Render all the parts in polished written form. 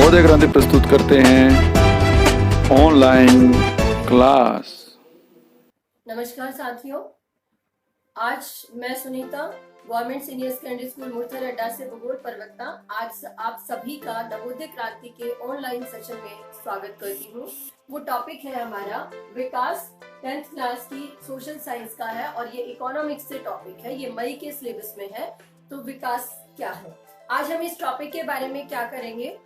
नवोदय क्रांति प्रस्तुत करते हैं ऑनलाइन क्लास। नमस्कार साथियों, आज मैं Sunita government senior secondary school Murthal अड्डा से भूगोल प्रवक्ता आज आप सभी का नवोदय क्रांति के ऑनलाइन सेशन में स्वागत करती हूँ। वो टॉपिक है हमारा विकास, 10th क्लास की सोशल साइंस का है और ये इकोनॉमिक्स से टॉपिक है। ये मई के सिलेबस में है। तो विकास क्या है, आज हम इस टॉपिक के बारे में क्या करेंगे,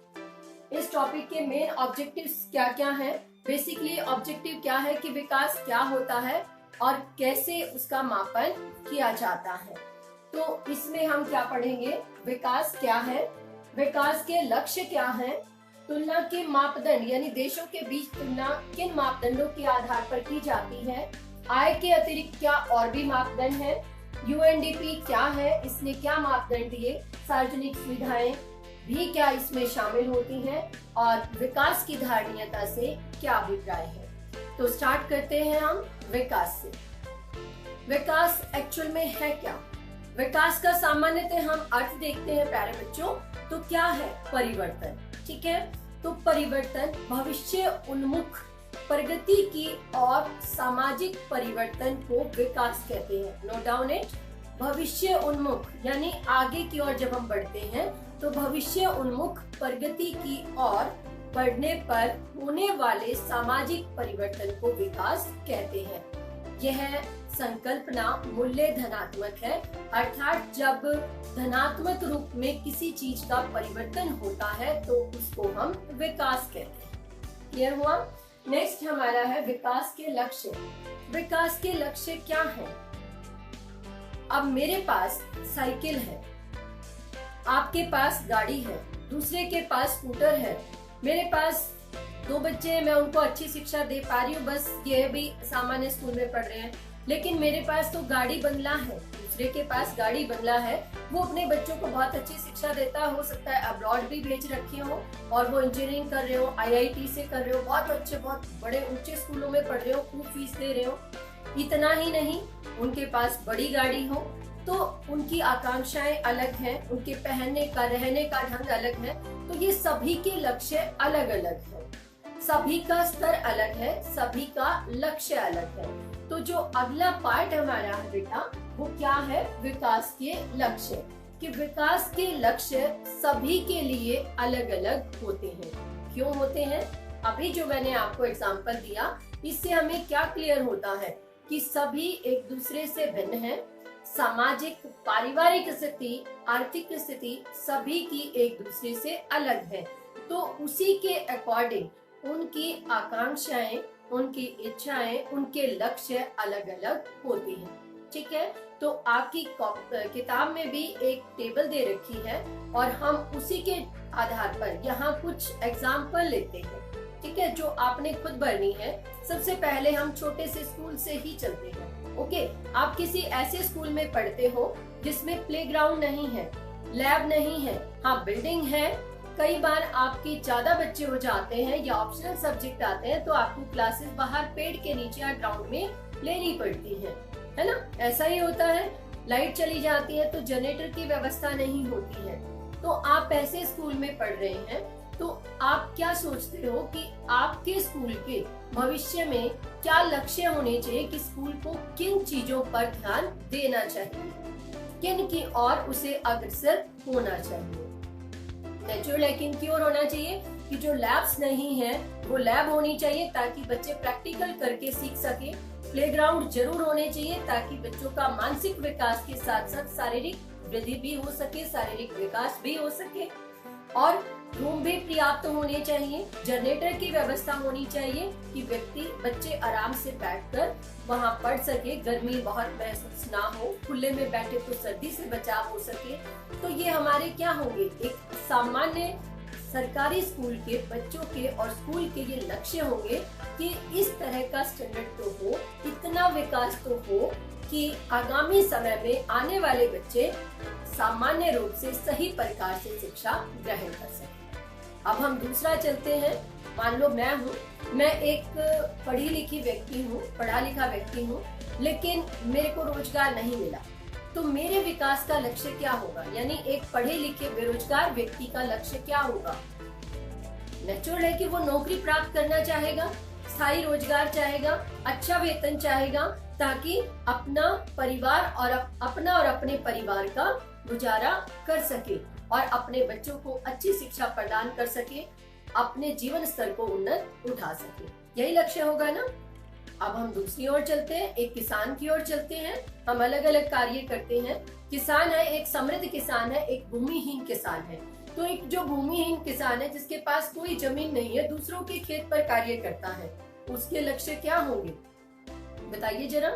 इस टॉपिक के मेन ऑब्जेक्टिव्स क्या क्या हैं। बेसिकली ऑब्जेक्टिव क्या है कि विकास क्या होता है और कैसे उसका मापन किया जाता है। तो इसमें हम क्या पढ़ेंगे, विकास क्या है, विकास के लक्ष्य क्या हैं, तुलना के मापदंड यानी देशों के बीच तुलना किन मापदंडों के आधार पर की जाती है, आय के अतिरिक्त क्या और भी मापदंड है, यूएनडीपी क्या है, इसने क्या मापदंड दिए, सार्वजनिक सुविधाएं भी क्या इसमें शामिल होती हैं और विकास की धारणीयता से क्या अभिप्राय है। तो स्टार्ट करते हैं हम विकास से। विकास एक्चुअल में है क्या? विकास का सामान्यतः हम अर्थ देखते हैं प्यारे बच्चों, तो क्या है परिवर्तन। ठीक है, तो परिवर्तन भविष्य उन्मुख प्रगति की और सामाजिक परिवर्तन को विकास कहते हैं। नोट डाउन इट, भविष्य उन्मुख यानी आगे की ओर जब हम बढ़ते हैं तो भविष्य उन्मुख प्रगति की ओर बढ़ने पर होने वाले सामाजिक परिवर्तन को विकास कहते हैं। यह संकल्पना मूल्य धनात्मक है, अर्थात जब धनात्मक रूप में किसी चीज का परिवर्तन होता है तो उसको हम विकास कहते हैं। क्लियर हुआ? नेक्स्ट हमारा है विकास के लक्ष्य। विकास के लक्ष्य क्या है? अब मेरे पास साइकिल है, आपके पास गाड़ी है, दूसरे के पास स्कूटर है, मेरे पास 2 बच्चे हैं, मैं उनको अच्छी शिक्षा दे पा रही हूँ, बस ये भी सामान्य स्कूल में पढ़ रहे हैं, लेकिन मेरे पास तो गाड़ी बंगला है, दूसरे के पास गाड़ी बंगला है, वो अपने बच्चों को बहुत अच्छी शिक्षा देता हो सकता है अब्रॉड भी भेज रखे हो और वो इंजीनियरिंग कर रहे हो, IIT से कर रहे हो, बहुत अच्छे बहुत बड़े ऊंचे स्कूलों में पढ़ रहे हो, खूब फीस दे रहे हो। इतना ही नहीं, उनके पास बड़ी गाड़ी हो तो उनकी आकांक्षाएं अलग हैं, उनके पहनने का रहने का ढंग अलग है, तो ये सभी के लक्ष्य अलग अलग है, सभी का स्तर अलग है, सभी का लक्ष्य अलग है। तो जो अगला पार्ट हमारा है बेटा, वो क्या है, विकास के लक्ष्य। कि विकास के लक्ष्य सभी के लिए अलग अलग होते हैं। क्यों होते हैं? अभी जो मैंने आपको एग्जांपल दिया, इससे हमें क्या क्लियर होता है कि सभी एक दूसरे से भिन्न हैं। सामाजिक पारिवारिक स्थिति, आर्थिक स्थिति सभी की एक दूसरे से अलग है, तो उसी के अकॉर्डिंग उनकी आकांक्षाएं, उनकी इच्छाएं, उनके लक्ष्य अलग अलग होती हैं। ठीक है, तो आपकी किताब में भी एक टेबल दे रखी है और हम उसी के आधार पर यहाँ कुछ एग्जाम्पल लेते हैं। ठीक है, जो आपने खुद भरनी है। सबसे पहले हम छोटे से स्कूल से ही चलते हैं। ओके, आप किसी ऐसे स्कूल में पढ़ते हो जिसमें प्लेग्राउंड नहीं है, लैब नहीं है, हाँ बिल्डिंग है, कई बार आपकी ज्यादा बच्चे हो जाते हैं या ऑप्शनल सब्जेक्ट आते हैं तो आपको क्लासेस बाहर पेड़ के नीचे या ग्राउंड में लेनी पड़ती है ना? ऐसा ही होता है। लाइट चली जाती है तो जनरेटर की व्यवस्था नहीं होती है। तो आप ऐसे स्कूल में पढ़ रहे हैं, तो आप क्या सोचते हो कि आपके स्कूल के भविष्य में क्या लक्ष्य होने चाहिए कि स्कूल को किन चीजों पर ध्यान देना चाहिए, किन की ओर उसे अग्रसर होना चाहिए। नेचुरल लेकिन की ओर होना चाहिए कि जो लैब्स नहीं है वो लैब होनी चाहिए ताकि बच्चे प्रैक्टिकल करके सीख सके। प्लेग्राउंड जरूर होने चाहिए ताकि बच्चों का मानसिक विकास के साथ साथ शारीरिक वृद्धि भी हो सके, शारीरिक विकास भी हो सके। और रूम भी पर्याप्त होने चाहिए, जनरेटर की व्यवस्था होनी चाहिए कि बच्चे आराम से बैठकर वहाँ पढ़ सके, गर्मी बहुत महसूस ना हो, खुले में बैठे तो सर्दी से बचाव हो सके। तो ये हमारे क्या होंगे, एक सामान्य सरकारी स्कूल के बच्चों के और स्कूल के ये लक्ष्य होंगे कि इस तरह का स्टैंडर्ड तो हो, इतना विकास तो हो कि आगामी समय में आने वाले बच्चे सामान्य रूप से सही प्रकार से शिक्षा ग्रहण कर सकें। अब हम दूसरा चलते हैं। मान लो मैं एक पढ़ी लिखी व्यक्ति हूँ, पढ़ा लिखा व्यक्ति हूँ, लेकिन मेरे को रोजगार नहीं मिला, तो मेरे विकास का लक्ष्य क्या होगा? यानी एक पढ़े लिखे बेरोजगार व्यक्ति का लक्ष्य क्या होगा? नेचुरल है कि वो नौकरी प्राप्त करना चाहेगा, स्थायी रोजगार चाहेगा, अच्छा वेतन चाहेगा, ताकि अपना परिवार और अपना और अपने परिवार का गुजारा कर सके और अपने बच्चों को अच्छी शिक्षा प्रदान कर सके, अपने जीवन स्तर को उन्नत उठा सके। यही लक्ष्य होगा ना। अब हम दूसरी ओर चलते हैं, एक किसान की ओर चलते हैं। हम अलग अलग कार्य करते हैं। किसान है, एक समृद्ध किसान है, एक भूमिहीन किसान है। तो एक जो भूमिहीन किसान है, जिसके पास कोई जमीन नहीं है, दूसरों के खेत पर कार्य करता है, उसके लक्ष्य क्या होंगे बताइए जरा।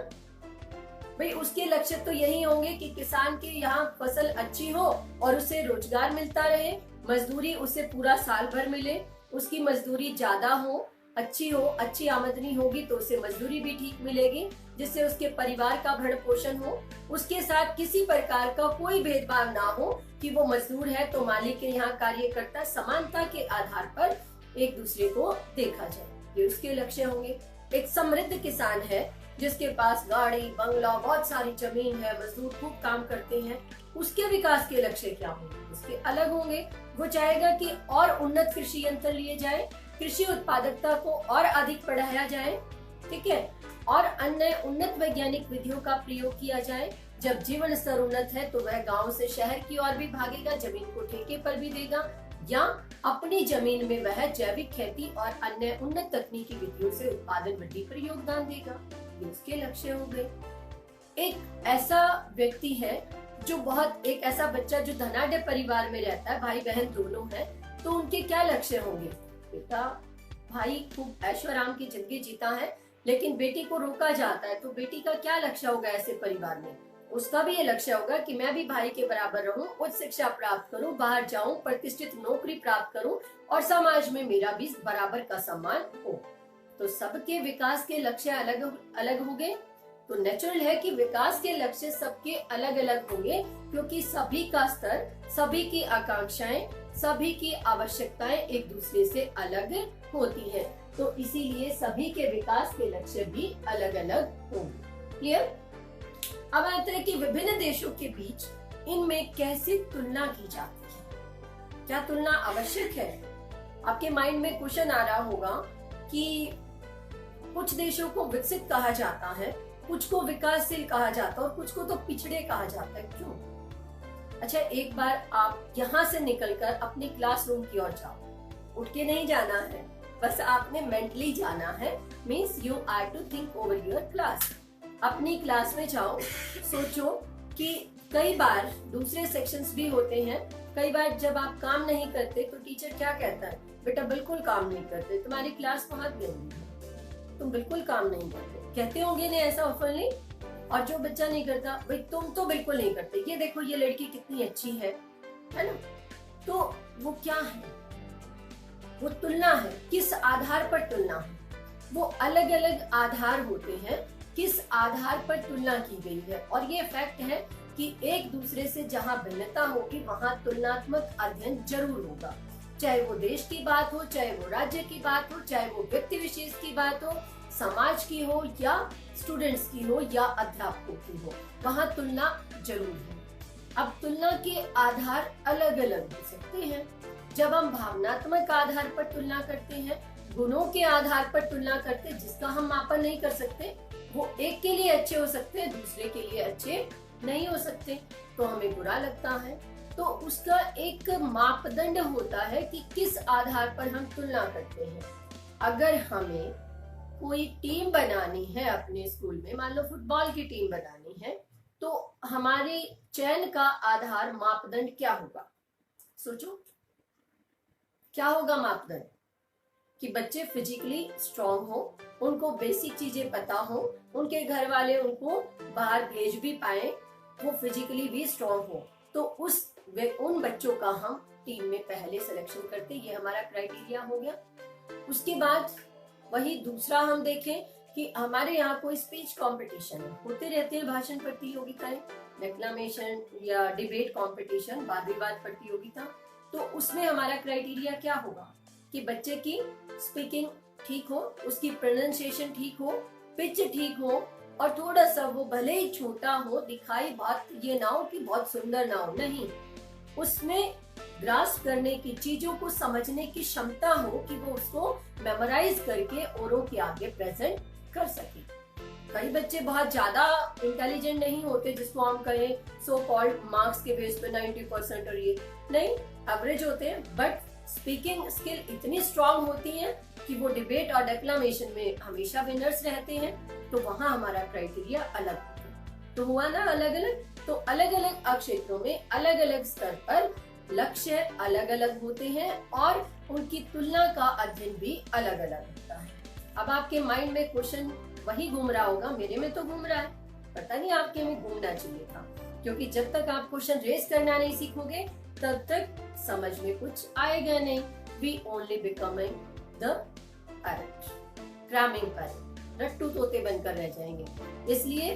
भाई उसके लक्ष्य तो यही होंगे कि किसान के यहाँ फसल अच्छी हो और उसे रोजगार मिलता रहे, मजदूरी उसे पूरा साल भर मिले, उसकी मजदूरी ज्यादा हो, अच्छी हो, अच्छी आमदनी होगी तो उसे मजदूरी भी ठीक मिलेगी, जिससे उसके परिवार का भरण पोषण हो। उसके साथ किसी प्रकार का कोई भेदभाव ना हो कि वो मजदूर है तो मालिक के यहाँ कार्य करता है, समानता के आधार पर एक दूसरे को देखा जाए, ये उसके लक्ष्य होंगे। एक समृद्ध किसान है जिसके पास गाड़ी बंगला बहुत सारी जमीन है, मजदूर खूब काम करते हैं, उसके विकास के लक्ष्य क्या होंगे, उसके अलग होंगे। वो चाहेगा कि और उन्नत कृषि यंत्र लिए जाए, कृषि उत्पादकता को और अधिक बढ़ाया जाए, ठीक है, और अन्य उन्नत वैज्ञानिक विधियों का प्रयोग किया जाए। जब जीवन स्तर उन्नत है तो वह गांव से शहर की ओर भी भागेगा, जमीन को ठेके पर भी देगा या अपनी जमीन में वह जैविक खेती और अन्य उन्नत तकनीकी विधियों से उत्पादन वृद्धि पर योगदान देगा। ये उसके लक्ष्य हो गए। एक ऐसा व्यक्ति है जो बहुत, एक ऐसा बच्चा जो धनाढ्य परिवार में रहता है, भाई बहन दोनों हैं, तो उनके क्या लक्ष्य होंगे। बेटा भाई खूब ऐशो आराम की जिंदगी जीता है, लेकिन बेटी को रोका जाता है, तो बेटी का क्या लक्ष्य होगा ऐसे परिवार में। उसका भी ये लक्ष्य होगा कि मैं भी भाई के बराबर रहूं, उच्च शिक्षा प्राप्त करूं, बाहर जाऊं, प्रतिष्ठित नौकरी प्राप्त करूं और समाज में मेरा भी बराबर का सम्मान हो। तो सबके विकास के लक्ष्य अलग अलग होंगे। तो नेचुरल है कि विकास के लक्ष्य सबके अलग अलग होंगे, क्योंकि सभी का स्तर, सभी की आकांक्षाएं, सभी की आवश्यकताएं एक दूसरे से अलग होती हैं। तो इसीलिए सभी के विकास के लक्ष्य भी अलग अलग होंगे। क्लियर। अब आते हैं कि विभिन्न देशों के बीच इनमें कैसे तुलना की जाती है, क्या तुलना आवश्यक है। आपके माइंड में क्वेश्चन आ रहा होगा कि कुछ देशों को विकसित कहा जाता है, कुछ को विकासशील कहा जाता है और कुछ को तो पिछड़े कहा जाता है, क्यों। अच्छा, एक बार आप यहाँ से निकलकर अपनी क्लासरूम की ओर जाओ, उठ के नहीं जाना है, बस आपने मेंटली जाना है। Means you are to think over your class. अपनी क्लास में जाओ, सोचो कि कई बार दूसरे सेक्शंस भी होते हैं, कई बार जब आप काम नहीं करते तो टीचर क्या कहता है, बेटा बिल्कुल काम नहीं करते, तुम्हारी क्लास बहुत गंदी है, तुम बिल्कुल काम नहीं करते, कहते होंगे नहीं ऐसा ओपनली। और जो बच्चा नहीं करता, भाई तुम तो बिल्कुल नहीं करते, ये देखो ये लड़की कितनी अच्छी है ना। तो वो क्या है, वो तुलना है। किस आधार पर तुलना है, वो अलग अलग आधार होते हैं, किस आधार पर तुलना की गई है। और ये फैक्ट है कि एक दूसरे से जहाँ भिन्नता होगी वहाँ तुलनात्मक अध्ययन जरूर होगा, चाहे वो देश की बात हो, चाहे वो राज्य की बात हो, चाहे वो व्यक्ति विशेष की बात हो, समाज की हो या स्टूडेंट्स की हो या अध्यापकों की हो, वहाँ तुलना जरूर है। अब तुलना के आधार अलग अलग हो सकते हैं। जब हम भावनात्मक आधार पर तुलना करते हैं, गुणों के आधार पर तुलना करते हैं, जिसका हम मापन नहीं कर सकते, वो एक के लिए अच्छे हो सकते हैं, दूसरे के लिए अच्छे नहीं हो सकते, तो हमें बुरा लगता है। तो उसका एक मापदंड होता है कि किस आधार पर हम तुलना करते हैं। अगर हमें कोई टीम बनानी है अपने स्कूल में, मान लो फुटबॉल की टीम बनानी है, तो हमारे चयन का आधार मापदंड क्या होगा, सोचो क्या होगा मापदंड। कि बच्चे फिजिकली स्ट्रांग हो, उनको बेसिक चीजें पता हो, उनके घर वाले उनको बाहर भेज भी पाए, वो फिजिकली भी स्ट्रांग हो, तो उन बच्चों का हम टीम में पहले सिलेक्शन करते, ये हमारा क्राइटेरिया हो गया। उसके बाद वही दूसरा हम देखें कि हमारे यहाँ कोई स्पीच कंपटीशन है, होते रहते हैं भाषण प्रतियोगिताएं, डिक्लामेशन या डिबेट कंपटीशन, वाद विवाद प्रतियोगिता, तो उसमें हमारा क्राइटेरिया क्या होगा कि बच्चे की स्पीकिंग ठीक हो, उसकी प्रोनाउंसिएशन ठीक हो, पिच ठीक हो, और थोड़ा सा वो भले ही छोटा हो, दिखाई बात ये ना हो कि बहुत सुंदर ना हो, नहीं, उसमें ग्रास्प करने की, चीजों को समझने की क्षमता हो कि वो उसको मेमोराइज करके औरों के आगे प्रेजेंट कर सके। कई बच्चे बहुत ज्यादा इंटेलिजेंट नहीं होते जिसको हम कहें सो कॉल्ड मार्क्स के बेस पे 90% और ये नहीं, एवरेज होते हैं, बट स्पीकिंग स्किल इतनी स्ट्रांग होती है कि वो डिबेट और डेक्लामेशन में हमेशा विनर्स रहते हैं। तो वहां हमारा क्राइटेरिया अलग होता है। तो हुआ ना अलग अलग, तो अलग अलग क्षेत्रों में अलग अलग स्तर पर लक्ष्य अलग अलग होते हैं और उनकी तुलना का अध्ययन भी अलग अलग होता है। अब आपके माइंड में क्वेश्चन वही घूम रहा होगा, मेरे में तो घूम रहा है, पता नहीं आपके में घूमना चाहिए था, क्योंकि जब तक आप क्वेश्चन रेज करना नहीं सीखोगे तब तक समझ में कुछ आएगा नहीं। We only becoming the parrot, cramming parrot, रट्टू तोते बनकर रह जाएंगे। इसलिए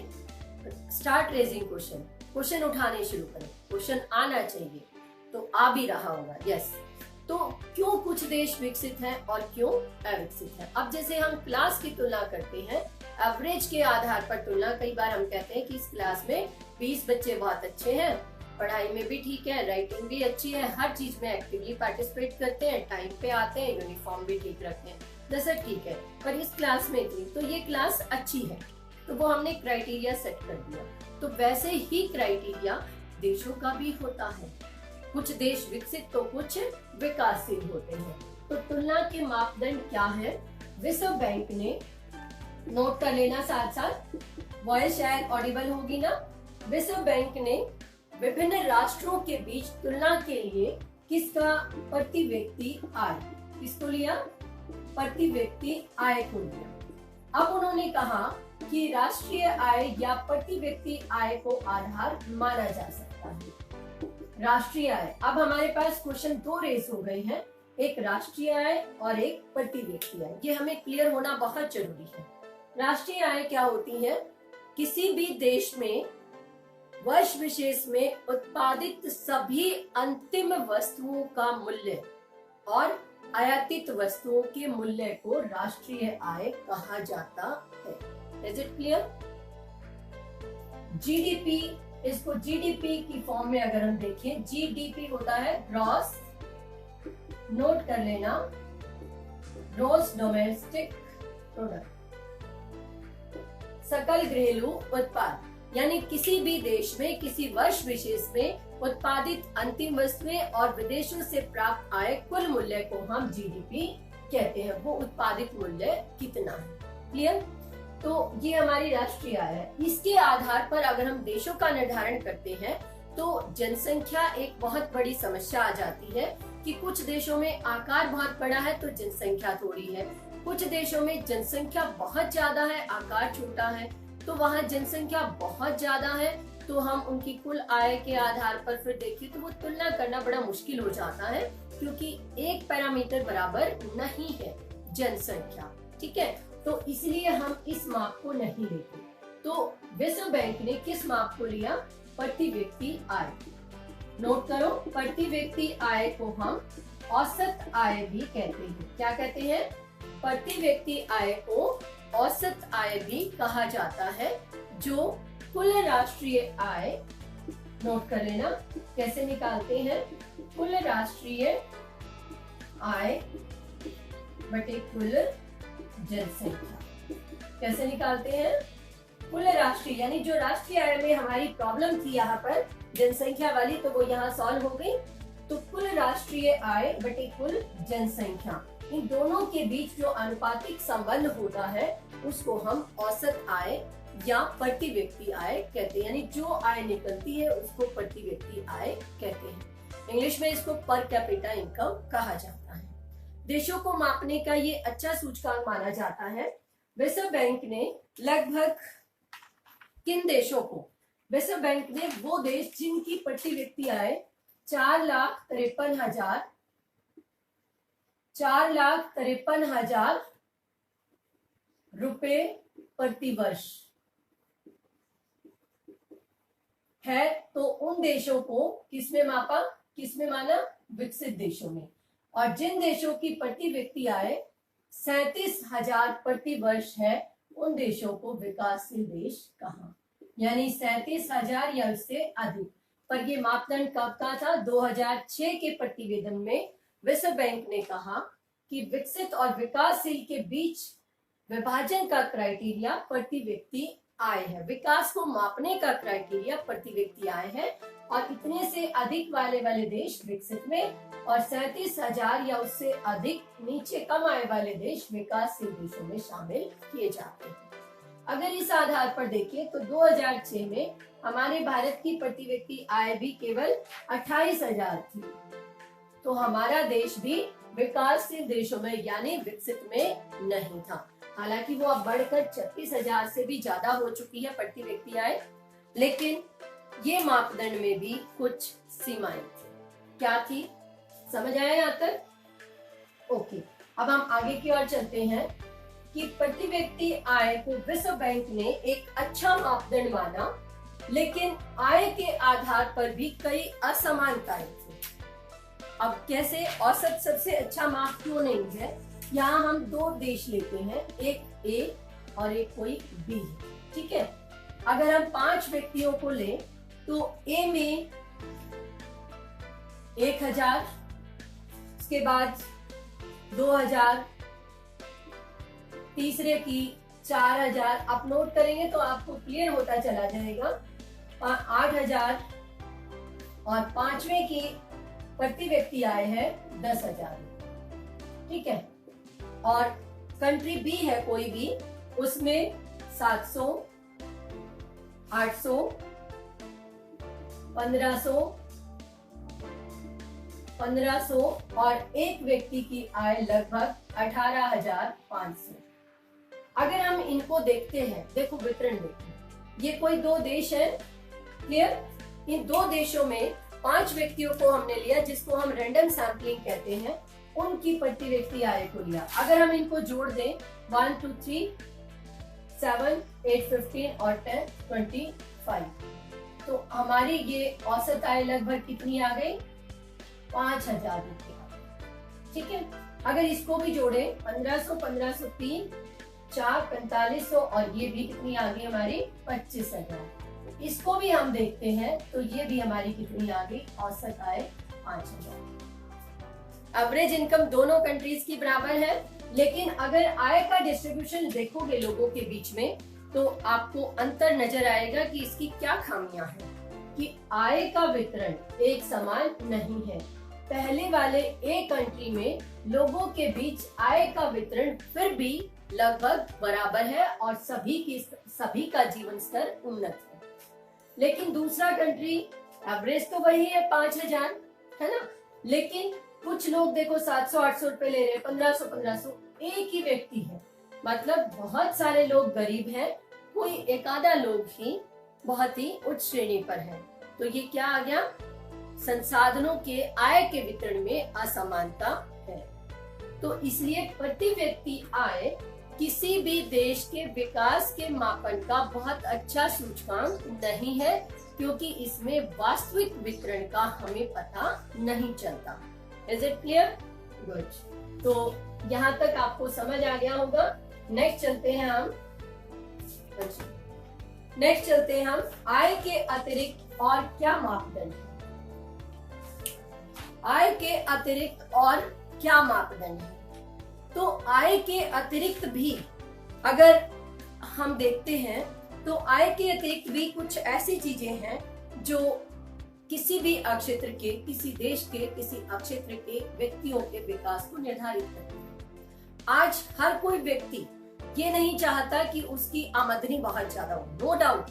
स्टार्ट रेजिंग क्वेश्चन, क्वेश्चन उठाने शुरू करें, क्वेश्चन आना चाहिए, तो आ भी रहा होगा। यस, तो क्यों कुछ देश विकसित हैं और क्यों अविकसित हैं? अब जैसे हम क्लास की तुलना करते हैं, एवरेज के आधार पर तुलना, कई बार हम कहते हैं कि इस क्लास में 20 बच्चे बहुत अच्छे हैं, पढ़ाई में भी ठीक है, राइटिंग भी अच्छी है, हर चीज में एक्टिवली पार्टिसिपेट करते हैं, टाइम पे आते हैं, यूनिफॉर्म भी ठीक रखते हैं, जैसा ठीक है, पर इस क्लास में इतनी, तो ये क्लास अच्छी है, तो वो हमने क्राइटेरिया सेट कर दिया। तो वैसे ही क्राइटेरिया देशों का भी होता है, कुछ देश विकसित तो कुछ विकासशील होते हैं। तो तुलना के मापदंड क्या है? विश्व बैंक ने, नोट कर लेना साथ साथ, वॉइस शायद ऑडिबल होगी ना, विश्व बैंक ने विभिन्न राष्ट्रों के बीच तुलना के लिए किसका प्रति व्यक्ति आय, किसको लिया? प्रति व्यक्ति आय को लिया। अब उन्होंने कहा कि राष्ट्रीय आय या प्रति व्यक्ति आय को आधार माना जा सकता है। राष्ट्रीय आय, अब हमारे पास क्वेश्चन दो रेस हो गए हैं, एक राष्ट्रीय आय और एक प्रति व्यक्ति आय, ये हमें क्लियर होना बहुत जरूरी है। राष्ट्रीय आय क्या होती है? किसी भी देश में वर्ष विशेष में उत्पादित सभी अंतिम वस्तुओं का मूल्य और आयातित वस्तुओं के मूल्य को राष्ट्रीय आय कहा जाता है। Is it clear? जीडीपी, इसको जीडीपी की फॉर्म में अगर हम देखें, जीडीपी होता है ग्रॉस, नोट कर लेना, ग्रॉस डोमेस्टिक प्रोडक्ट, सकल घरेलू उत्पाद, यानी किसी भी देश में किसी वर्ष विशेष में उत्पादित अंतिम वस्तुएं और विदेशों से प्राप्त आय कुल मूल्य को हम जीडीपी कहते हैं। वो उत्पादित मूल्य कितना है? क्लियर? तो ये हमारी राष्ट्रीय आय है। इसके आधार पर अगर हम देशों का निर्धारण करते हैं तो जनसंख्या एक बहुत बड़ी समस्या आ जाती है कि कुछ देशों में आकार बहुत बड़ा है तो जनसंख्या थोड़ी है, कुछ देशों में जनसंख्या बहुत ज्यादा है, आकार छोटा है, तो वहाँ जनसंख्या बहुत ज्यादा है, तो हम उनकी कुल आय के आधार पर फिर देखिए तो वो तुलना करना बड़ा मुश्किल हो जाता है, क्योंकि एक पैरामीटर बराबर नहीं है जनसंख्या। ठीक है, तो इसलिए हम इस माप को नहीं लेते। तो विश्व बैंक ने किस माप को लिया? प्रति व्यक्ति आय। नोट करो, प्रति व्यक्ति आय को हम औसत आय भी कहते हैं। क्या कहते हैं? प्रति व्यक्ति आय को औसत आय भी कहा जाता है, जो कुल राष्ट्रीय आय, नोट कर लेना, कैसे निकालते हैं? कुल राष्ट्रीय आय बटे कुल जनसंख्या। कैसे निकालते हैं? कुल राष्ट्रीय, यानी जो राष्ट्रीय आय में हमारी प्रॉब्लम थी यहाँ पर जनसंख्या वाली, तो वो यहाँ सॉल्व हो गई। तो कुल राष्ट्रीय आय बटे कुल जनसंख्या, इन दोनों के बीच जो अनुपातिक संबंध होता है उसको हम औसत आय या प्रति व्यक्ति आय कहते हैं, यानी जो आय निकलती है उसको प्रति व्यक्ति आय कहते हैं। इंग्लिश में इसको पर कैपिटा इनकम कहा जाता है। देशों को मापने का ये अच्छा सूचकांक माना जाता है। विश्व बैंक ने लगभग किन देशों को? विश्व बैंक ने वो देश जिनकी प्रति व्यक्ति आय 4,53,000 रुपए प्रति वर्ष है, तो उन देशों को किसमें मापा, किसमें माना? विकसित देशों में। और जिन देशों की प्रति व्यक्ति आय 37,000 प्रति वर्ष है, उन देशों को विकासशील देश कहा, यानी 37,000 या उससे अधिक। पर ये मापदंड कब का था? 2006 के प्रतिवेदन में विश्व बैंक ने कहा कि विकसित और विकासशील के बीच विभाजन का क्राइटेरिया प्रति व्यक्ति आय है। विकास को मापने का क्राइटेरिया प्रति व्यक्ति आय है और इतने से अधिक वाले देश विकसित में और 37,000 या उससे अधिक नीचे कम आय वाले देश विकासशील देशों में शामिल किए जाते हैं। अगर इस आधार पर देखें तो 2006 में हमारे भारत की प्रति व्यक्ति आय भी केवल 28,000 थी, तो हमारा देश भी विकासशील देशों में यानी विकसित में नहीं था। हालांकि वो अब बढ़कर 36,000 से भी ज्यादा हो चुकी है प्रति व्यक्ति आय, लेकिन ये मापदंड में भी कुछ सीमाएं थी। क्या थी, समझ आया यहाँ तक? ओके, अब हम आगे की ओर चलते हैं कि प्रति व्यक्ति आय को विश्व बैंक ने एक अच्छा मापदंड माना, लेकिन आय के आधार पर भी कई असमानताएं थी। अब कैसे? औसत सबसे अच्छा माप क्यों नहीं है? यहाँ हम दो देश लेते हैं, एक ए और एक कोई बी, ठीक है। अगर हम 5 व्यक्तियों को लें तो ए में 1,000, उसके बाद 2,000, तीसरे की 4,000। आप नोट करेंगे तो आपको क्लियर होता चला जाएगा। 8,000 और पांचवें की प्रति व्यक्ति आय है 10,000, ठीक है। और कंट्री बी है कोई भी, उसमें 700, 800, 1500 और एक व्यक्ति की आय लगभग 18,500। अगर हम इनको देखते हैं, देखो वितरण देखो, ये कोई दो देश है, क्लियर। इन दो देशों में 5 व्यक्तियों को हमने लिया, जिसको हम रैंडम सैंपलिंग कहते हैं, उनकी प्रति व्यक्ति आय को लिया। अगर हम इनको जोड़ दें 1 2 3 7 8 15 और 10 25, तो हमारी ये औसत आय लगभग कितनी आ गई? 5,000 रुपये, ठीक है। अगर इसको भी जोड़े 1500, 1503, 4 4500 और ये भी कितनी आ गई हमारी? 25,000। इसको भी हम देखते हैं तो ये भी हमारी कितनी आ गई? औसत आय 5,000। एवरेज इनकम दोनों कंट्रीज की बराबर है, लेकिन अगर आय का डिस्ट्रीब्यूशन देखोगे लोगों के बीच में तो आपको अंतर नजर आएगा कि इसकी क्या खामियां हैं, कि आय का वितरण एक समान नहीं है। पहले वाले ए कंट्री में लोगों के बीच आय का वितरण फिर भी लगभग बराबर है और सभी का जीवन स्तर उन्नत है, लेकिन दूसरा कंट्री एवरेज तो वही है 5,000, है ना, लेकिन कुछ लोग देखो 700-800 रुपए ले रहे हैं, 1500 एक ही व्यक्ति है, मतलब बहुत सारे लोग गरीब हैं, कोई एक आधा लोग ही बहुत ही उच्च श्रेणी पर है। तो ये क्या आ गया? संसाधनों के आय के वितरण में असमानता है। तो इसलिए प्रति व्यक्ति आय किसी भी देश के विकास के मापन का बहुत अच्छा सूचकांक नहीं है, क्योंकि इसमें वास्तविक वितरण का हमें पता नहीं चलता। Is it clear? गुड। तो यहाँ तक आपको समझ आ गया होगा। नेक्स्ट चलते हैं हम आय के अतिरिक्त और क्या मापदंड है। आय के अतिरिक्त और क्या मापदंड है? तो आय के अतिरिक्त भी अगर हम देखते हैं तो आय के अतिरिक्त भी कुछ ऐसी चीजें हैं जो किसी भी अक्षेत्र के, किसी देश के, किसी अक्षेत्र के व्यक्तियों के विकास को निर्धारित करती है। आज हर कोई व्यक्ति ये नहीं चाहता कि उसकी आमदनी बहुत ज्यादा हो, नो डाउट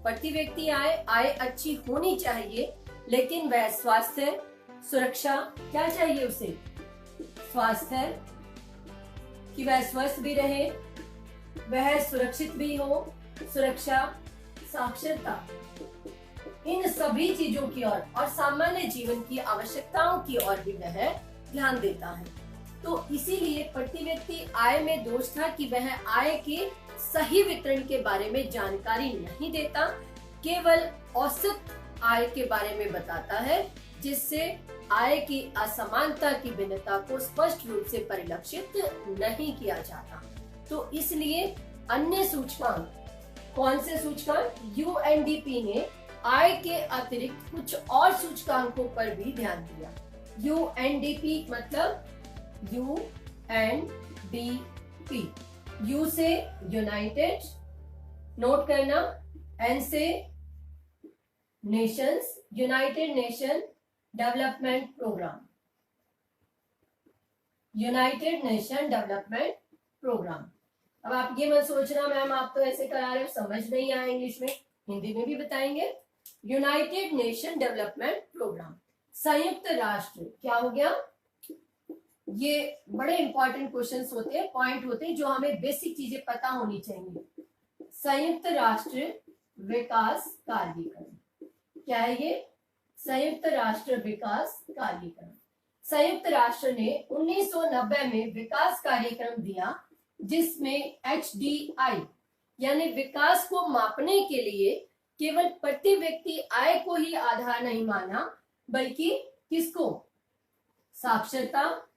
प्रति व्यक्ति आय अच्छी होनी चाहिए, लेकिन वह स्वास्थ्य, सुरक्षा, क्या चाहिए उसे? स्वास्थ्य, कि वह स्वस्थ भी रहे, वह सुरक्षित भी हो, सुरक्षा, साक्षरता, इन सभी चीजों की ओर और सामान्य जीवन की आवश्यकताओं की ओर भी वह ध्यान देता है। तो इसीलिए प्रति व्यक्ति आय में दोष था कि वह आय के सही वितरण के बारे में जानकारी नहीं देता, केवल औसत आय के बारे में बताता है, जिससे आय की असमानता की भिन्नता को स्पष्ट रूप से परिलक्षित नहीं किया जाता। तो इसलिए अन्य सूचकांक, कौन से सूचकांक? यूएनडीपी ने आय के अतिरिक्त कुछ और सूचकांकों पर भी ध्यान दिया। UNDP मतलब UNDP, U से यूनाइटेड, नोट करना, N से nations, united nation development programme, united nation development programme. अब आप ये मत सोचना मैम आप तो ऐसे करा रहे हो, समझ नहीं आया इंग्लिश में, हिंदी में भी बताएंगे। यूनाइटेड नेशन डेवलपमेंट प्रोग्राम, संयुक्त राष्ट्र क्या हो गया? ये बड़े इंपॉर्टेंट क्वेश्चंस होते हैं, पॉइंट होते हैं जो हमें बेसिक चीजें पता होनी चाहिए। संयुक्त राष्ट्र विकास कार्यक्रम, क्या है ये? संयुक्त राष्ट्र विकास कार्यक्रम। संयुक्त राष्ट्र ने 1990 में विकास कार्यक्रम दिया जिसमें HDI यानी विकास को मापने के लिए केवल प्रति व्यक्ति आय को ही आधार नहीं माना, बल्कि किसको? साक्षरता,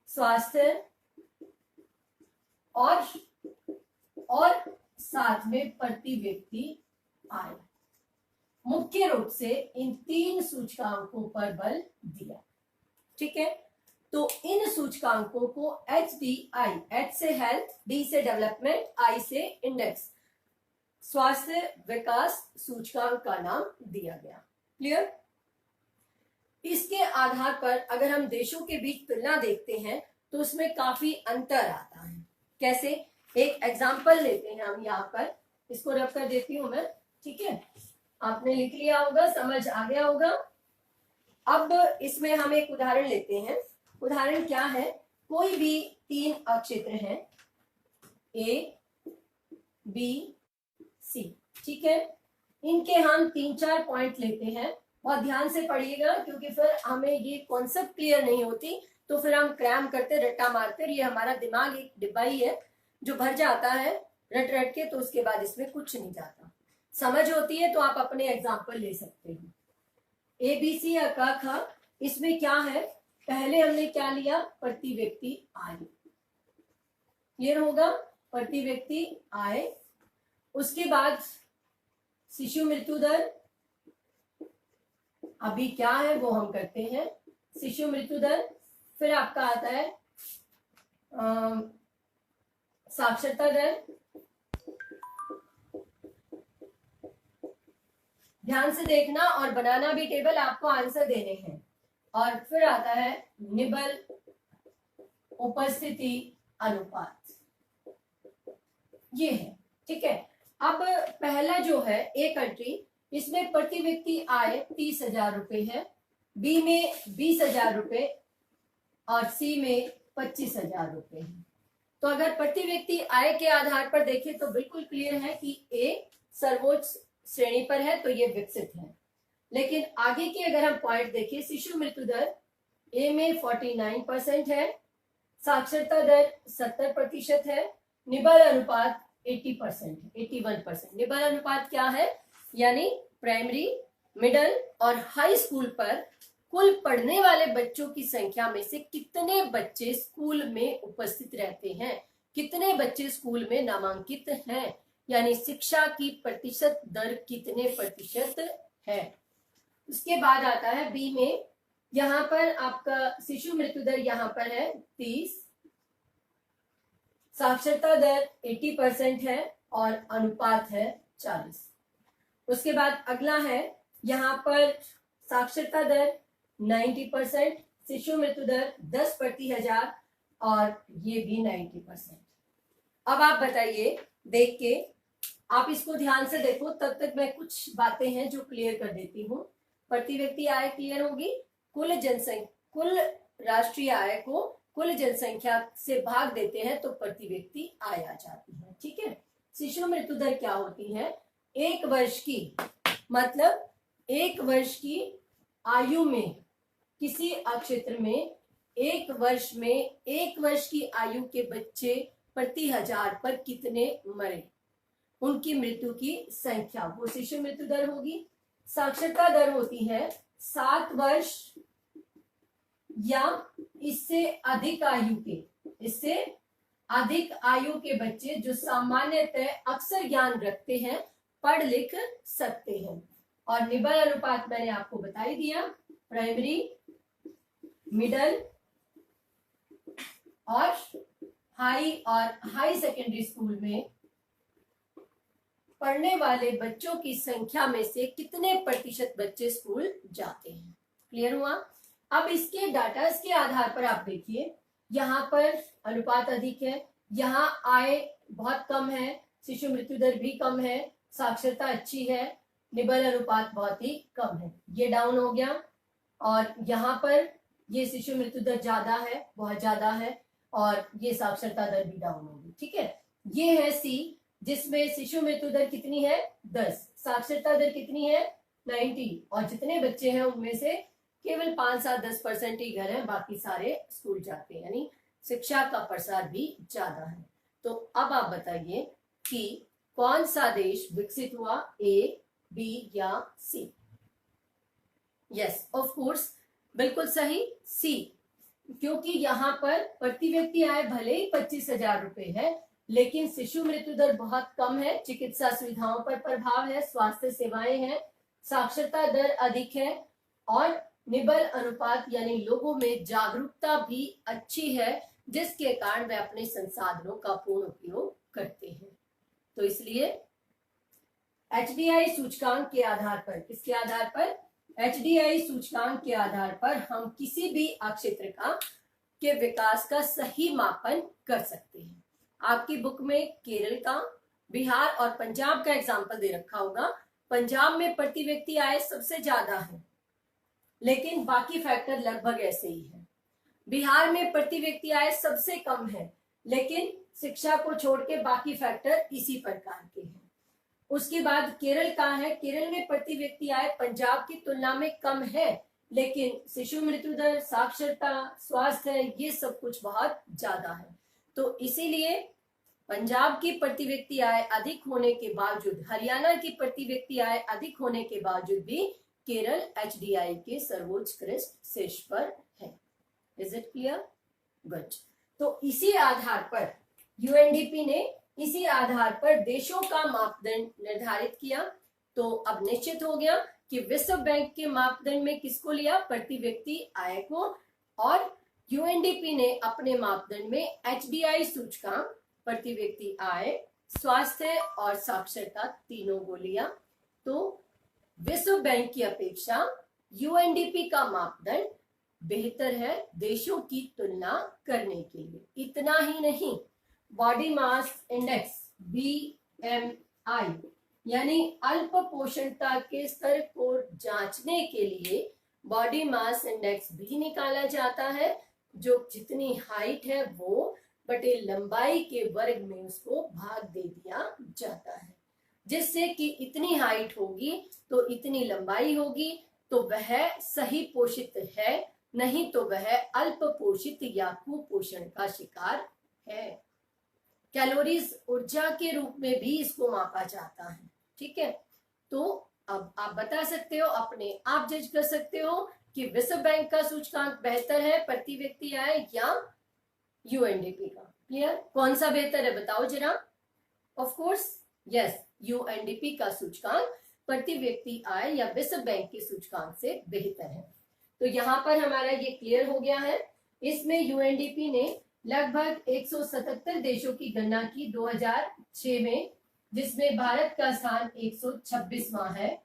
स्वास्थ्य और साथ में प्रति व्यक्ति आय, मुख्य रूप से इन 3 सूचकांकों पर बल दिया। ठीक है, तो इन सूचकांकों को HDI, H से हेल्थ, D से डेवलपमेंट, I से इंडेक्स, स्वास्थ्य विकास सूचकांक का नाम दिया गया। क्लियर? इसके आधार पर अगर हम देशों के बीच तुलना देखते हैं तो उसमें काफी अंतर आता है। कैसे? एक एग्जाम्पल लेते हैं हम यहाँ पर, इसको रख कर देती हूं मैं। ठीक है, आपने लिख लिया होगा, समझ आ गया होगा। अब इसमें हम एक उदाहरण लेते हैं। उदाहरण क्या है? कोई भी 3 अक्षेत्र हैं A, B, C। ठीक है, इनके हम 3-4 पॉइंट लेते हैं। बहुत ध्यान से पढ़िएगा क्योंकि फिर हमें ये कॉन्सेप्ट क्लियर नहीं होती तो फिर हम क्रैम करते, रट्टा मारते। ये हमारा दिमाग एक डिब्बा ही है जो भर जाता है रट रट के, तो उसके बाद इसमें कुछ नहीं जाता। समझ होती है तो आप अपने एग्जाम्पल ले सकते हो। ABC या क ख, इसमें क्या है? पहले हमने क्या लिया? प्रति व्यक्ति आय। क्लियर होगा? प्रति व्यक्ति आय। उसके बाद शिशु मृत्यु दर, अभी क्या है वो हम करते हैं, शिशु मृत्यु दर। फिर आपका आता है साक्षरता दर। ध्यान से देखना और बनाना भी टेबल, आपको आंसर देने हैं। और फिर आता है निबल उपस्थिति अनुपात, ये है। ठीक है, अब पहला जो है ए कंट्री, इसमें प्रति व्यक्ति आय 30,000 रुपए है, बी में 20,000 रुपए और सी में 25,000 रुपए है। तो अगर प्रति व्यक्ति आय के आधार पर देखें तो बिल्कुल क्लियर है कि ए सर्वोच्च श्रेणी पर है, तो ये विकसित है। लेकिन आगे की अगर हम पॉइंट देखें, शिशु मृत्यु दर ए में 49% है, साक्षरता दर 70% है, निबल अनुपात 80%, 81%। निबल अनुपात क्या है? यानी प्राइमरी, मिडिल और हाई स्कूल पर कुल पढ़ने वाले बच्चों की संख्या में से कितने बच्चे स्कूल में उपस्थित रहते हैं, कितने बच्चे स्कूल में नामांकित हैं, यानी शिक्षा की प्रतिशत दर कितने प्रतिशत है। उसके बाद आता है बी में, यहाँ पर आपका शिशु मृत्यु दर यहाँ पर है 30, साक्षरता दर 80% है और अनुपात है 40। उसके बाद अगला है, यहाँ पर साक्षरता दर 90%, शिशु मृत्यु दर 10 प्रति हजार और ये भी 90%। अब आप बताइए, देख के आप इसको ध्यान से देखो, तब तक मैं कुछ बातें हैं जो क्लियर कर देती हूँ। प्रति व्यक्ति आय क्लियर होगी, कुल जनसंख्या, कुल राष्ट्रीय आय को कुल जनसंख्या से भाग देते हैं तो प्रति व्यक्ति आय आ जाती है। ठीक है, शिशु मृत्यु दर क्या होती है? 1 वर्ष की, मतलब 1 वर्ष की आयु में, किसी क्षेत्र में 1 वर्ष में 1 वर्ष की आयु के बच्चे प्रति हजार पर कितने मरे, उनकी मृत्यु की संख्या, वो शिशु मृत्यु दर होगी। साक्षरता दर होती है 7 वर्ष या इससे अधिक आयु के, इससे अधिक आयु के बच्चे जो सामान्यतः अक्सर ज्ञान रखते हैं, पढ़ लिख सकते हैं। और निबल अनुपात मैंने आपको बता ही दिया, प्राइमरी, मिडल और हाई सेकेंडरी स्कूल में पढ़ने वाले बच्चों की संख्या में से कितने प्रतिशत बच्चे स्कूल जाते हैं। क्लियर हुआ? अब इसके डाटा के आधार पर आप देखिए, यहाँ पर अनुपात अधिक है, यहाँ आय बहुत कम है, शिशु मृत्यु दर भी कम है, साक्षरता अच्छी है, निबल अनुपात बहुत ही कम है, ये डाउन हो गया। और यहाँ पर ये शिशु मृत्यु दर ज्यादा है, बहुत ज्यादा है, और ये साक्षरता दर भी डाउन होगी। ठीक है, ये है सी, जिसमें शिशु मृत्यु दर कितनी है 10, साक्षरता दर कितनी है 90, और जितने बच्चे हैं उनमें से केवल 5-10% ही घर है, बाकी सारे स्कूल जाते हैं, यानी शिक्षा का प्रसार भी ज्यादा है। तो अब आप बताइए कि कौन सा देश विकसित हुआ, ए, बी या सी? यस, ऑफ कोर्स, बिल्कुल सही, सी, क्योंकि यहाँ पर प्रति व्यक्ति आय भले ही 25,000 रुपए है, लेकिन शिशु मृत्यु दर बहुत कम है, चिकित्सा सुविधाओं पर प्रभाव है, स्वास्थ्य सेवाएं हैं, साक्षरता दर अधिक है, और निबल अनुपात यानी लोगों में जागरूकता भी अच्छी है, जिसके कारण वे अपने संसाधनों का पूर्ण उपयोग करते हैं। तो इसलिए HDI सूचकांक के आधार पर, किसके आधार पर? HDI सूचकांक के आधार पर हम किसी भी क्षेत्र के विकास का सही मापन कर सकते हैं। आपकी बुक में केरल का, बिहार और पंजाब का एग्जाम्पल दे रखा होगा। पंजाब में प्रति व्यक्ति आय सबसे ज्यादा है, लेकिन बाकी फैक्टर लगभग ऐसे ही है। बिहार में प्रति व्यक्ति आय सबसे कम है, लेकिन शिक्षा को छोड़ के बाकी फैक्टर इसी प्रकार के हैं। उसके बाद केरल का है, केरल में प्रति व्यक्ति आय पंजाब की तुलना में कम है, लेकिन शिशु मृत्यु दर, साक्षरता, स्वास्थ्य, ये सब कुछ बहुत ज्यादा है। तो इसीलिए पंजाब की प्रति व्यक्ति आय अधिक होने के बावजूद, हरियाणा की प्रति व्यक्ति आय अधिक होने के बावजूद भी केरल HDI के सर्वोत्कृष्ट शीर्ष पर है। Is it clear? गुड। तो इसी आधार पर UNDP ने इसी आधार पर देशों का मापदंड निर्धारित किया। तो अब निश्चित हो गया कि विश्व बैंक के मापदंड में किसको लिया? प्रति व्यक्ति आय को, और UNDP ने अपने मापदंड में HDI सूचकांक, प्रति व्यक्ति आय, स्वास्थ्य और साक्षरता तीनों को लिया। तो विश्व बैंक की अपेक्षा UNDP का मापदंड बेहतर है देशों की तुलना करने के लिए। इतना ही नहीं, बॉडी मास इंडेक्स BMI यानी अल्प पोषणता के स्तर को जांचने के लिए बॉडी मास इंडेक्स भी निकाला जाता है, जो जितनी हाइट है वो बटे लंबाई के वर्ग में उसको भाग दे दिया जाता है, जिससे कि इतनी हाइट होगी तो इतनी लंबाई होगी, तो वह सही पोषित है, नहीं तो वह अल्प पोषित या कुपोषण का शिकार है। कैलोरीज ऊर्जा के रूप में भी इसको मापा जाता है। ठीक है, तो अब आप बता सकते हो, अपने आप जज कर सकते हो कि विश्व बैंक का सूचकांक बेहतर है प्रति व्यक्ति आय या UNDP का। क्लियर? कौन सा बेहतर है बताओ जरा। ऑफ कोर्स यस, UNDP का सूचकांक प्रति व्यक्ति आय या विश्व बैंक के सूचकांक से बेहतर है। तो यहाँ पर हमारा ये क्लियर हो गया है। इसमें UNDP ने लगभग 177 देशों की गणना की 2006 में, जिसमें भारत का स्थान 126वां है,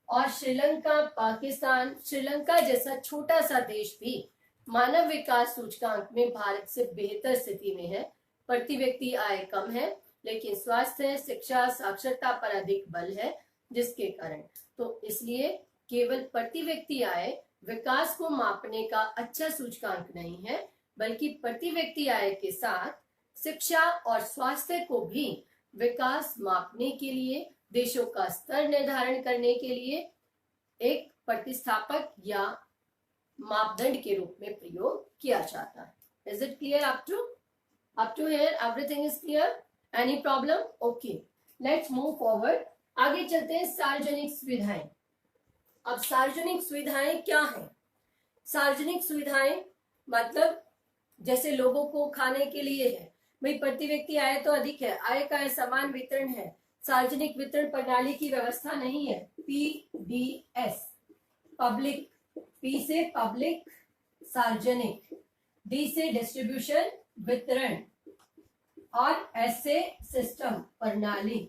और श्रीलंका, पाकिस्तान, श्रीलंका जैसा छोटा सा देश भी मानव विकास सूचकांक में भारत से बेहतर स्थिति में है। प्रति व्यक्ति आय कम है, लेकिन स्वास्थ्य, शिक्षा, साक्षरता पर अधिक बल है, जिसके कारण तो इसलिए केवल प्रति व्यक्ति आय विकास को मापने का अच्छा सूचकांक नहीं है, बल्कि प्रति व्यक्ति आय के साथ शिक्षा और स्वास्थ्य को भी विकास मापने के लिए, देशों का स्तर निर्धारण करने के लिए एक प्रतिस्थापक या मापदंड के रूप में प्रयोग किया जाता है। Is it clear? Up to here everything is clear? Any problem? Okay, let's move forward. आगे चलते हैं सार्वजनिक सुविधाएं। अब सार्वजनिक सुविधाएं क्या हैं? सार्वजनिक सुविधाएं मतलब जैसे लोगों को खाने के लिए है, भाई प्रति व्यक्ति आय तो अधिक है, आय का समान वितरण है, सार्वजनिक वितरण प्रणाली की व्यवस्था नहीं है, PDS, पब्लिक, P से पब्लिक सार्वजनिक, D से डिस्ट्रीब्यूशन वितरण, और S से सिस्टम प्रणाली,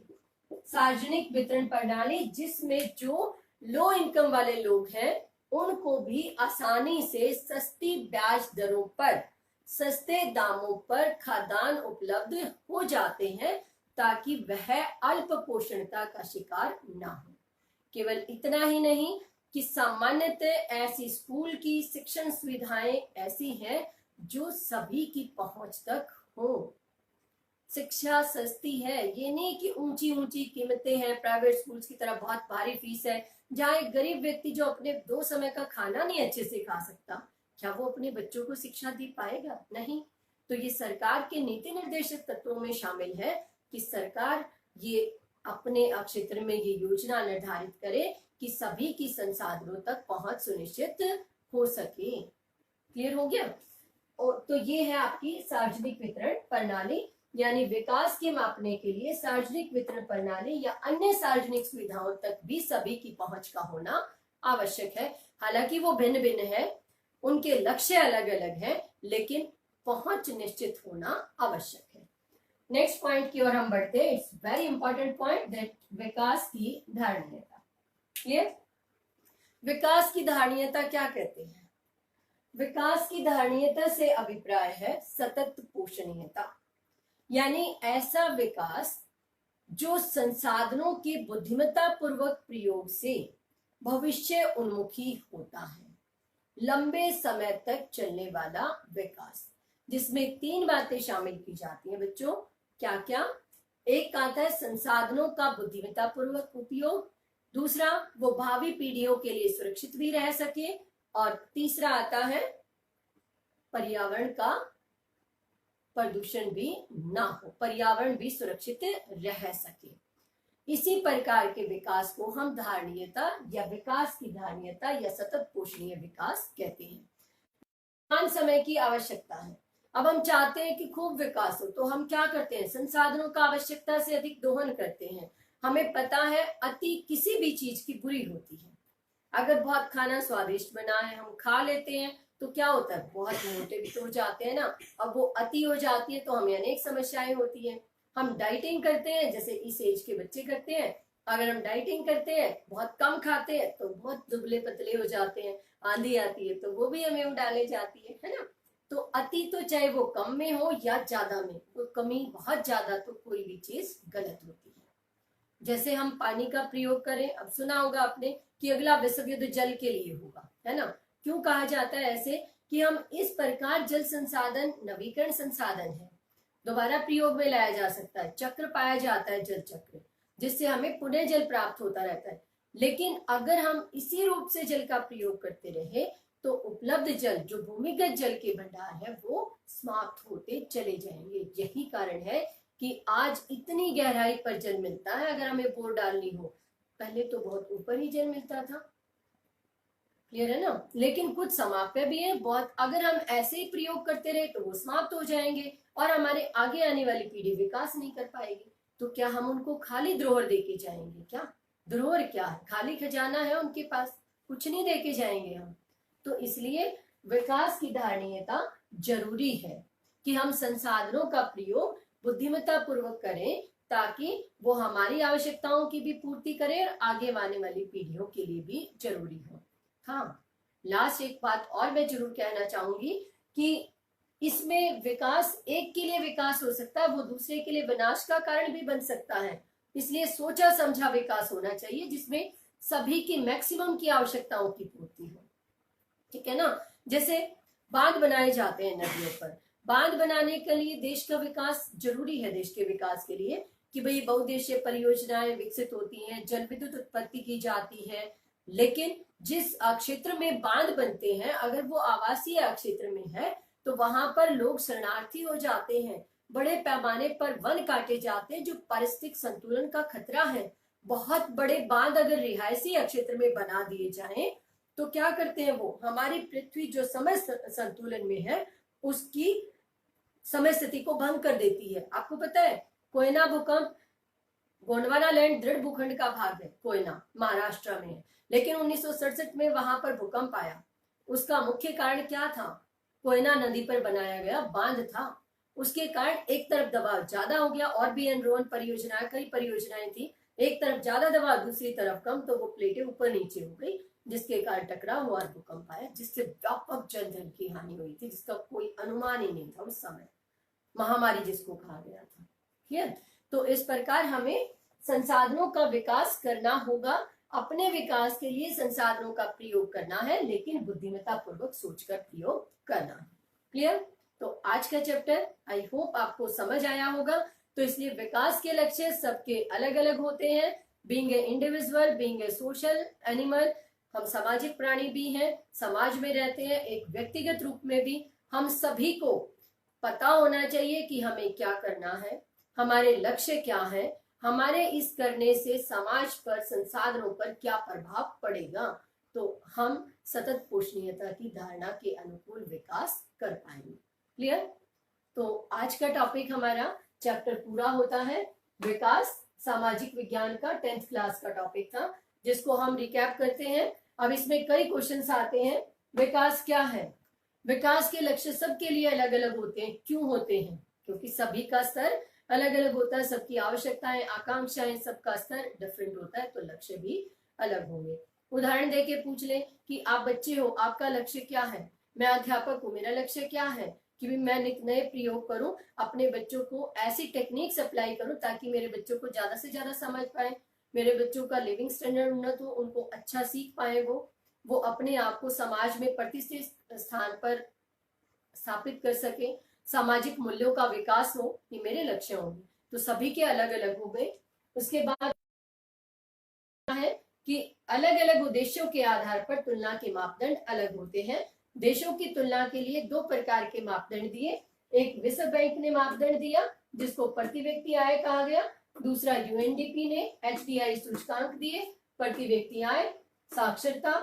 सार्वजनिक वितरण प्रणाली, जिसमें जो लो इनकम वाले लोग हैं उनको भी आसानी से सस्ती ब्याज दरों पर, सस्ते दामों पर खाद्यान्न उपलब्ध हो जाते हैं ताकि वह अल्प पोषणता का शिकार ना हो। केवल इतना ही नहीं कि सामान्यतः ऐसी स्कूल की शिक्षण सुविधाएं ऐसी हैं जो सभी की पहुंच तक हो। शिक्षा सस्ती है, ये नहीं कि ऊंची ऊंची कीमतें हैं, प्राइवेट स्कूल्स की तरह बहुत भारी फीस है, जहाँ एक गरीब व्यक्ति जो अपने 2 समय का खाना नहीं अच्छे से खा सकता, क्या वो अपने बच्चों को शिक्षा दे पाएगा? नहीं। तो ये सरकार के नीति निर्देशक तत्वों में शामिल है कि सरकार ये अपने क्षेत्र में ये योजना निर्धारित करे कि सभी की संसाधनों तक पहुंच सुनिश्चित हो सके। क्लियर हो गया? और तो ये है आपकी सार्वजनिक वितरण प्रणाली, यानी विकास के मापने के लिए सार्वजनिक वितरण प्रणाली या अन्य सार्वजनिक सुविधाओं तक भी सभी की पहुंच का होना आवश्यक है। हालांकि वो भिन्न भिन्न है, उनके लक्ष्य अलग अलग है, लेकिन पहुंच निश्चित होना आवश्यक है। नेक्स्ट पॉइंट की ओर हम बढ़ते हैं। It's very important point that विकास की धारणीयता। क्लियर? विकास की धारणीयता क्या कहते हैं? विकास की धारणीयता से अभिप्राय है सतत पोषणीयता, यानी ऐसा विकास जो संसाधनों के बुद्धिमत्ता पूर्वक प्रयोग से भविष्य उन्मुखी होता है, लंबे समय तक चलने वाला विकास, जिसमें 3 बातें शामिल की जाती हैं बच्चों। क्या क्या? एक आता है संसाधनों का बुद्धिमत्ता पूर्वक उपयोग, दूसरा वो भावी पीढ़ियों के लिए सुरक्षित भी रह सके, और तीसरा आता है पर्यावरण का प्रदूषण भी ना हो, पर्यावरण भी सुरक्षित रह सके। इसी प्रकार के विकास को हम धारणीयता या विकास की धारणीयता या सतत पोषणीय विकास कहते हैं। वर्तमान समय की आवश्यकता है। अब हम चाहते हैं कि खूब विकास हो, तो हम क्या करते हैं? संसाधनों का आवश्यकता से अधिक दोहन करते हैं। हमें पता है अति किसी भी चीज की बुरी होती है। अगर बहुत खाना स्वादिष्ट बना है, हम खा लेते हैं, तो क्या होता है? बहुत मोटे भी तो हो जाते हैं ना। अब वो अति हो जाती है तो हमें अनेक समस्याएं होती हैं। हम डाइटिंग करते हैं, जैसे इस एज के बच्चे करते हैं। अगर हम डाइटिंग करते हैं, बहुत कम खाते हैं, तो बहुत दुबले पतले हो जाते हैं। आंधी आती है तो वो भी हमें उड़ाले जाती है ना। तो अति तो चाहे वो कम में हो या ज्यादा में, वो कमी बहुत ज्यादा तो कोई भी चीज गलत होती है। जैसे हम पानी का प्रयोग करें, अब सुना होगा आपने कि अगला विश्व युद्ध जल के लिए होगा, है ना। क्यों कहा जाता है ऐसे? कि हम इस प्रकार जल संसाधन नवीकरण संसाधन है, दोबारा प्रयोग में लाया जा सकता है, चक्र पाया जाता है, जल चक्र, जिससे हमें पुनः जल प्राप्त होता रहता है। लेकिन अगर हम इसी रूप से जल का प्रयोग करते रहे तो उपलब्ध जल, जो भूमिगत जल के भंडार है, वो समाप्त होते चले जाएंगे। यही कारण है कि आज इतनी गहराई पर जल मिलता है। अगर हमें बोर डालनी हो, पहले तो बहुत ऊपर ही जल मिलता था। क्लियर है ना। लेकिन कुछ समाप्य भी है बहुत। अगर हम ऐसे ही प्रयोग करते रहे तो वो समाप्त हो जाएंगे और हमारे आगे आने वाली पीढ़ी विकास नहीं कर पाएगी। तो क्या हम उनको खाली धरोहर देके जाएंगे? क्या धरोहर क्या है? खाली खजाना है उनके पास, कुछ नहीं देके जाएंगे हम। तो इसलिए विकास की धारणीयता जरूरी है कि हम संसाधनों का प्रयोग बुद्धिमत्ता पूर्वक करें, ताकि वो हमारी आवश्यकताओं की भी पूर्ति करे और आगे आने वाली पीढ़ियों के लिए भी जरूरी हो। हाँ, लास्ट एक बात और मैं जरूर कहना चाहूंगी कि इसमें विकास एक के लिए विकास हो सकता है, वो दूसरे के लिए विनाश का कारण भी बन सकता है। इसलिए सोचा समझा विकास होना चाहिए, जिसमें सभी की मैक्सिमम की आवश्यकताओं की पूर्ति हो। ठीक है ना। जैसे बांध बनाए जाते हैं नदियों पर, बांध बनाने के लिए देश का विकास जरूरी है। देश के विकास के लिए कि भाई बहुउद्देशीय परियोजनाएं विकसित होती हैं, जल विद्युत उत्पत्ति की जाती है। लेकिन जिस क्षेत्र में बांध बनते हैं, अगर वो आवासीय क्षेत्र में है, तो वहां पर लोग शरणार्थी हो जाते हैं। बड़े पैमाने पर वन काटे जाते हैं, जो पारिस्थितिक संतुलन का खतरा है। बहुत बड़े बांध अगर रिहायशी क्षेत्र में बना दिए जाएं, तो क्या करते हैं वो? हमारी पृथ्वी जो समय संतुलन में है, उसकी समय स्थिति को भंग कर देती है। आपको पता है कोयना भूकंप, गोंडवाना लैंड दृढ़ भूखंड का भाग है, कोयना महाराष्ट्र में है, लेकिन 1967 में वहां पर भूकंप आया। उसका मुख्य कारण क्या था? कोयना नदी पर बनाया गया बांध था। उसके कारण एक तरफ दबाव ज्यादा हो गया, और भी एनरोन परियोजनाएं, कई परियोजनाएं थी, एक तरफ ज्यादा दबाव दूसरी तरफ कम, तो वो प्लेटें ऊपर नीचे हो गई, जिसके कारण टकराव हुआ और भूकंप आया, जिससे व्यापक जनधन की हानि हुई थी, जिसका कोई अनुमान ही नहीं था उस समय, महामारी जिसको कहा गया था। क्लियर? तो इस प्रकार हमें संसाधनों का विकास करना होगा, अपने विकास के लिए संसाधनों का प्रयोग करना है, लेकिन बुद्धिमत्ता पूर्वक सोचकर प्रयोग करना है। क्लियर? तो आज का चैप्टर आई होप आपको समझ आया होगा। तो इसलिए विकास के लक्ष्य सबके अलग अलग होते हैं। Being a individual, being a social animal, हम सामाजिक प्राणी भी हैं, समाज में रहते हैं, एक व्यक्तिगत रूप में भी। हम सभी को पता होना चाहिए कि हमें क्या करना है, हमारे लक्ष्य क्या है, हमारे इस करने से समाज पर, संसाधनों पर क्या प्रभाव पड़ेगा, तो हम सतत पोषणीयता की धारणा के अनुकूल विकास कर पाएंगे। क्लियर? तो आज का टॉपिक हमारा चैप्टर पूरा होता है। विकास सामाजिक विज्ञान का 10th क्लास का टॉपिक था, जिसको हम रिकैप करते हैं। अब इसमें कई क्वेश्चंस आते हैं। विकास क्या है? विकास के लक्ष्य सबके लिए अलग अलग होते हैं। क्यों होते हैं? क्योंकि सभी का स्तर अलग अलग होता है, सबकी आवश्यकताएं, आकांक्षाएं, सबका स्तर डिफरेंट होता है, तो लक्ष्य भी अलग होंगे। उदाहरण देके पूछ लें कि आप बच्चे हो, आपका लक्ष्य क्या है? मैं अध्यापक हूँ, मेरा लक्ष्य क्या है कि मैं नित नए प्रयोग करूं, अपने बच्चों को ऐसी टेक्निक्स अप्लाई करूं ताकि मेरे बच्चों को ज्यादा से ज्यादा समझ पाए, मेरे बच्चों का लिविंग स्टैंडर्ड उन्नत हो, उनको अच्छा सीख पाए, वो अपने आप को समाज में प्रतिष्ठित स्थान पर स्थापित कर सके, सामाजिक मूल्यों का विकास हो, ये मेरे लक्ष्य होंगे। तो सभी के अलग अलग हो गए। उसके बाद है कि अलग अलग उद्देश्यों के आधार पर तुलना के मापदंड अलग होते हैं। देशों की तुलना के लिए दो प्रकार के मापदंड दिए। एक विश्व बैंक ने मापदंड दिया जिसको प्रति व्यक्ति आय कहा गया, दूसरा यूएनडीपी ने एचडीआई सूचकांक दिए, प्रति व्यक्ति आय, साक्षरता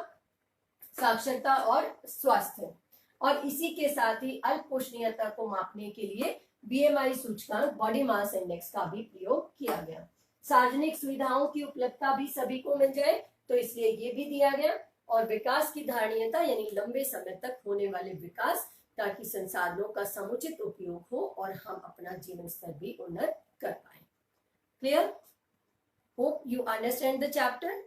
और स्वास्थ्य। और इसी के साथ ही अल्प पोषणीयता को मापने के लिए बीएमआई सूचकांक, बॉडी मास इंडेक्स का भी प्रयोग किया गया। सार्वजनिक सुविधाओं की उपलब्धता भी सभी को मिल जाए, तो इसलिए ये भी दिया गया। और विकास की धारणीयता यानी लंबे समय तक होने वाले विकास, ताकि संसाधनों का समुचित उपयोग हो और हम अपना जीवन स्तर भी उन्नत कर पाए। Clear? Hope you understand the chapter.